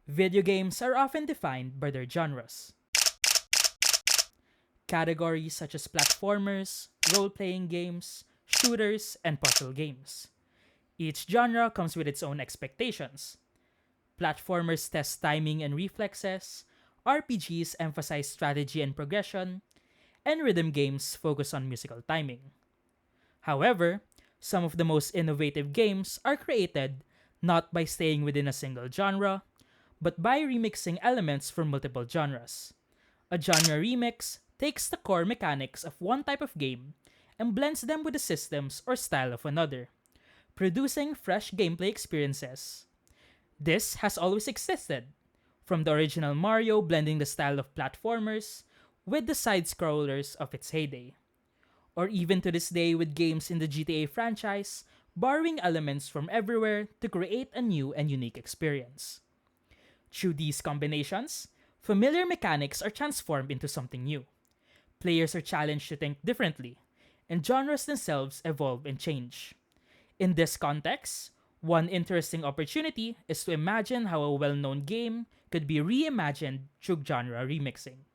Video games are often defined by their genres. Categories such as platformers, role-playing games, shooters, and puzzle games. Each genre comes with its own expectations. Platformers test timing and reflexes, RPGs emphasize strategy and progression, and rhythm games focus on musical timing. However, some of the most innovative games are created not by staying within a single genre, but by remixing elements from multiple genres. A genre remix takes the core mechanics of one type of game and blends them with the systems or style of another, producing fresh gameplay experiences. This has always existed, from the original Mario blending the style of platformers with the side scrollers of its heyday, or even to this day with games in the GTA franchise borrowing elements from everywhere to create a new and unique experience. Through these combinations, familiar mechanics are transformed into something new. Players are challenged to think differently, and genres themselves evolve and change. In this context, one interesting opportunity is to imagine how a well-known game could be reimagined through genre remixing.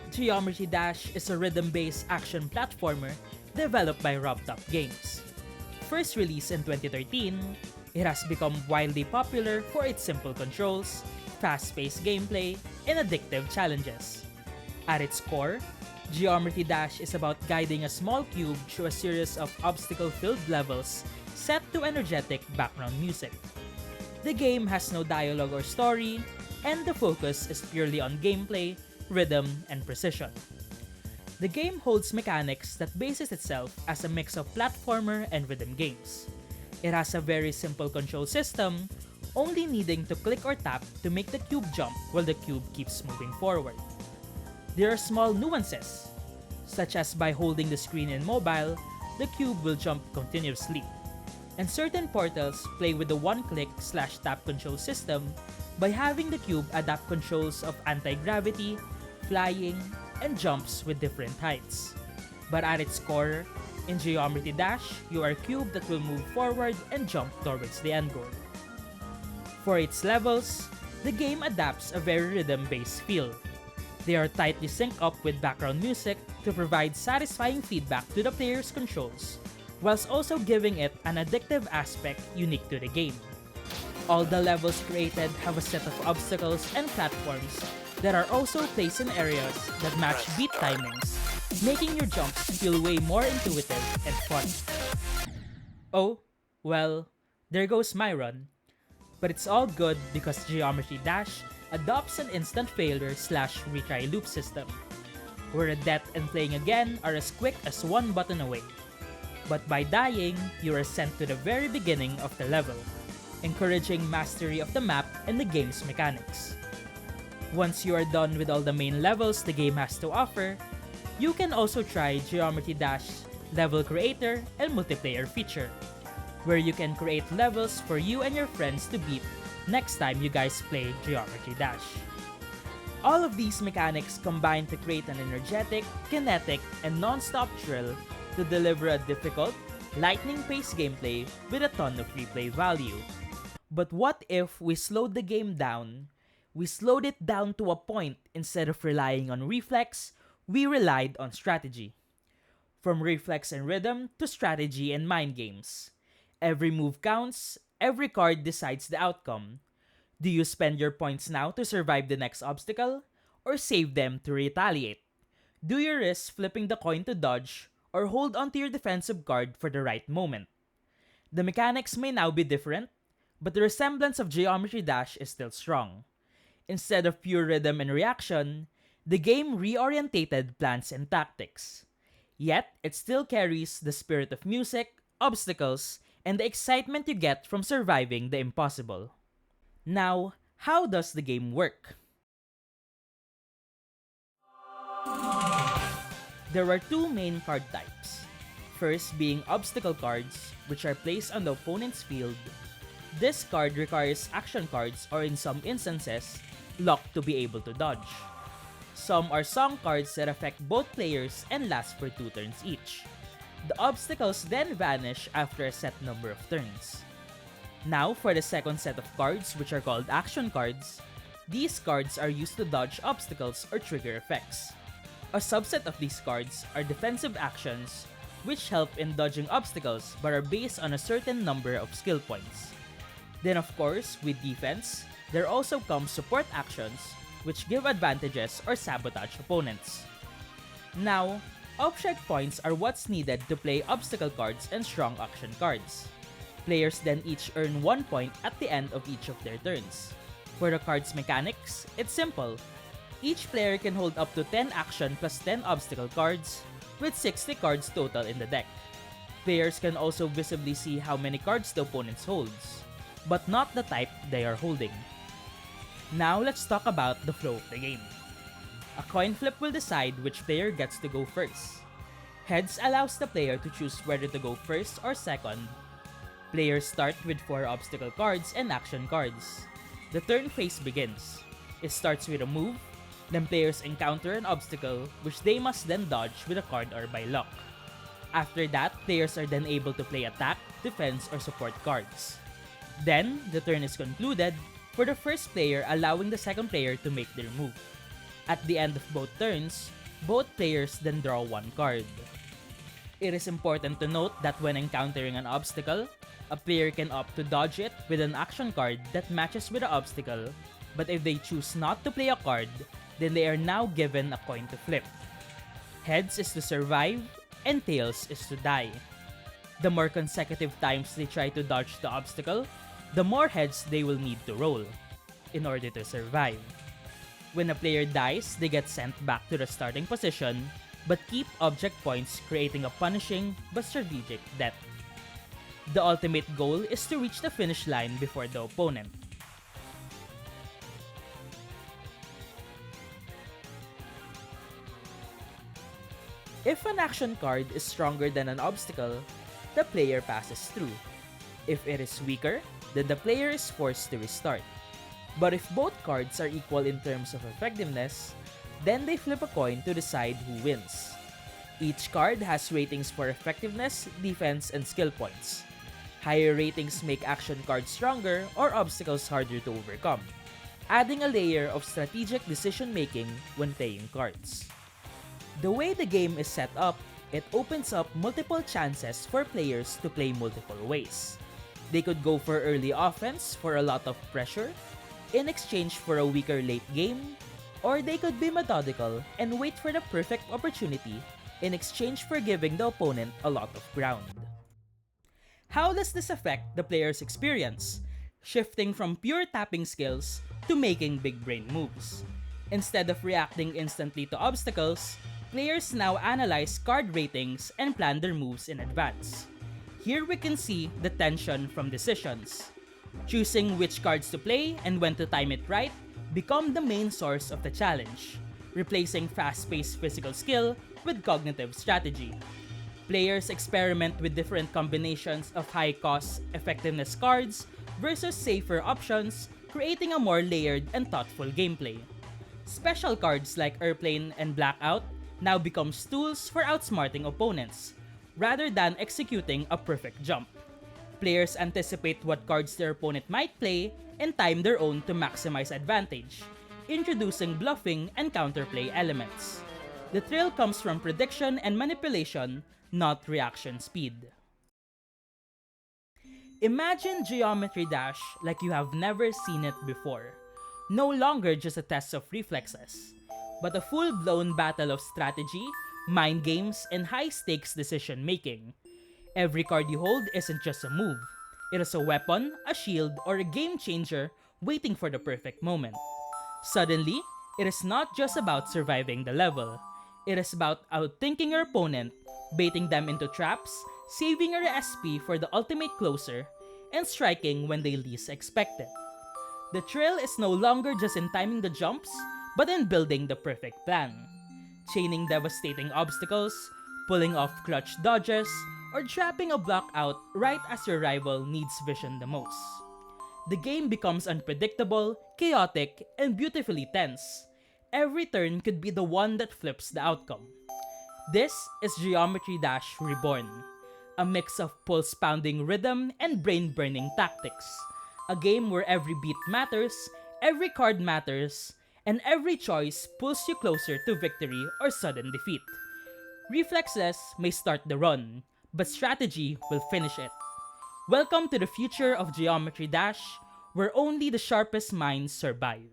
Geometry Dash is a rhythm-based action platformer developed by RobTop Games. First released in 2013, it has become widely popular for its simple controls, fast-paced gameplay, and addictive challenges. At its core, Geometry Dash is about guiding a small cube through a series of obstacle-filled levels set to energetic background music. The game has no dialogue or story, and the focus is purely on gameplay, rhythm, and precision. The game holds mechanics that bases itself as a mix of platformer and rhythm games. It has a very simple control system, only needing to click or tap to make the cube jump while the cube keeps moving forward. There are small nuances, such as by holding the screen in mobile, the cube will jump continuously. And certain portals play with the one-click/tap control system by having the cube adapt controls of anti-gravity, flying, and jumps with different heights. But at its core, in Geometry Dash, you are a cube that will move forward and jump towards the end goal. For its levels, the game adapts a very rhythm-based feel. They are tightly synced up with background music to provide satisfying feedback to the player's controls, whilst also giving it an addictive aspect unique to the game. All the levels created have a set of obstacles and platforms that are also placed in areas that match beat timings, making your jumps feel way more intuitive and fun. Oh, well, there goes my run. But it's all good because Geometry Dash adopts an instant failure/retry loop system, where a death and playing again are as quick as one button away. But by dying, you are sent to the very beginning of the level, encouraging mastery of the map and the game's mechanics. Once you are done with all the main levels the game has to offer, you can also try Geometry Dash Level Creator and Multiplayer feature, where you can create levels for you and your friends to beat next time you guys play Geometry Dash. All of these mechanics combine to create an energetic, kinetic, and non-stop thrill to deliver a difficult, lightning-paced gameplay with a ton of replay value. But what if we slowed the game down? We slowed it down to a point. Instead of relying on reflex, we relied on strategy. From reflex and rhythm to strategy and mind games. Every move counts, every card decides the outcome. Do you spend your points now to survive the next obstacle, or save them to retaliate? Do you risk flipping the coin to dodge, or hold onto your defensive card for the right moment? The mechanics may now be different, but the resemblance of Geometry Dash is still strong. Instead of pure rhythm and reaction, the game reorientated plans and tactics. Yet, it still carries the spirit of music, obstacles, and the excitement you get from surviving the impossible. Now, how does the game work? There are two main card types. First being obstacle cards, which are placed on the opponent's field. This card requires action cards or in some instances, luck to be able to dodge. Some are song cards that affect both players and last for 2 turns each. The obstacles then vanish after a set number of turns. Now for the second set of cards, which are called action cards. These cards are used to dodge obstacles or trigger effects. A subset of these cards are defensive actions, which help in dodging obstacles but are based on a certain number of skill points. Then of course, with defense, there also comes support actions, which give advantages or sabotage opponents. Now, object points are what's needed to play obstacle cards and strong action cards. Players then each earn 1 point at the end of each of their turns. For the card's mechanics, it's simple. Each player can hold up to 10 action plus 10 obstacle cards, with 60 cards total in the deck. Players can also visibly see how many cards the opponent holds, but not the type they are holding. Now let's talk about the flow of the game. A coin flip will decide which player gets to go first. Heads allows the player to choose whether to go first or second. Players start with 4 obstacle cards and action cards. The turn phase begins. It starts with a move, then players encounter an obstacle which they must then dodge with a card or by luck. After that, players are then able to play attack, defense, or support cards. Then, the turn is concluded for the first player allowing the second player to make their move. At the end of both turns, both players then draw 1 card. It is important to note that when encountering an obstacle, a player can opt to dodge it with an action card that matches with the obstacle, but if they choose not to play a card, then they are now given a coin to flip. Heads is to survive, and tails is to die. The more consecutive times they try to dodge the obstacle, the more heads they will need to roll in order to survive. When a player dies, they get sent back to the starting position, but keep object points, creating a punishing but strategic death. The ultimate goal is to reach the finish line before the opponent. If an action card is stronger than an obstacle, the player passes through. If it is weaker, then the player is forced to restart. But if both cards are equal in terms of effectiveness, then they flip a coin to decide who wins. Each card has ratings for effectiveness, defense, and skill points. Higher ratings make action cards stronger or obstacles harder to overcome, adding a layer of strategic decision-making when playing cards. The way the game is set up, it opens up multiple chances for players to play multiple ways. They could go for early offense for a lot of pressure, in exchange for a weaker late game, or they could be methodical and wait for the perfect opportunity in exchange for giving the opponent a lot of ground. How does this affect the player's experience, shifting from pure tapping skills to making big brain moves? Instead of reacting instantly to obstacles, players now analyze card ratings and plan their moves in advance. Here we can see the tension from decisions. Choosing which cards to play and when to time it right become the main source of the challenge, replacing fast-paced physical skill with cognitive strategy. Players experiment with different combinations of high-cost effectiveness cards versus safer options, creating a more layered and thoughtful gameplay. Special cards like Airplane and Blackout now become tools for outsmarting opponents, rather than executing a perfect jump. Players anticipate what cards their opponent might play and time their own to maximize advantage, introducing bluffing and counterplay elements. The thrill comes from prediction and manipulation, not reaction speed. Imagine Geometry Dash like you have never seen it before. No longer just a test of reflexes, but a full-blown battle of strategy, mind games, and high-stakes decision-making. Every card you hold isn't just a move. It is a weapon, a shield, or a game-changer waiting for the perfect moment. Suddenly, it is not just about surviving the level. It is about outthinking your opponent, baiting them into traps, saving your SP for the ultimate closer, and striking when they least expect it. The thrill is no longer just in timing the jumps, but in building the perfect plan. Chaining devastating obstacles, pulling off clutch dodges, or trapping a block out right as your rival needs vision the most. The game becomes unpredictable, chaotic, and beautifully tense. Every turn could be the one that flips the outcome. This is Geometry Dash Reborn, a mix of pulse-pounding rhythm and brain-burning tactics. A game where every beat matters, every card matters, and every choice pulls you closer to victory or sudden defeat. Reflexes may start the run, but strategy will finish it. Welcome to the future of Geometry Dash, where only the sharpest minds survive.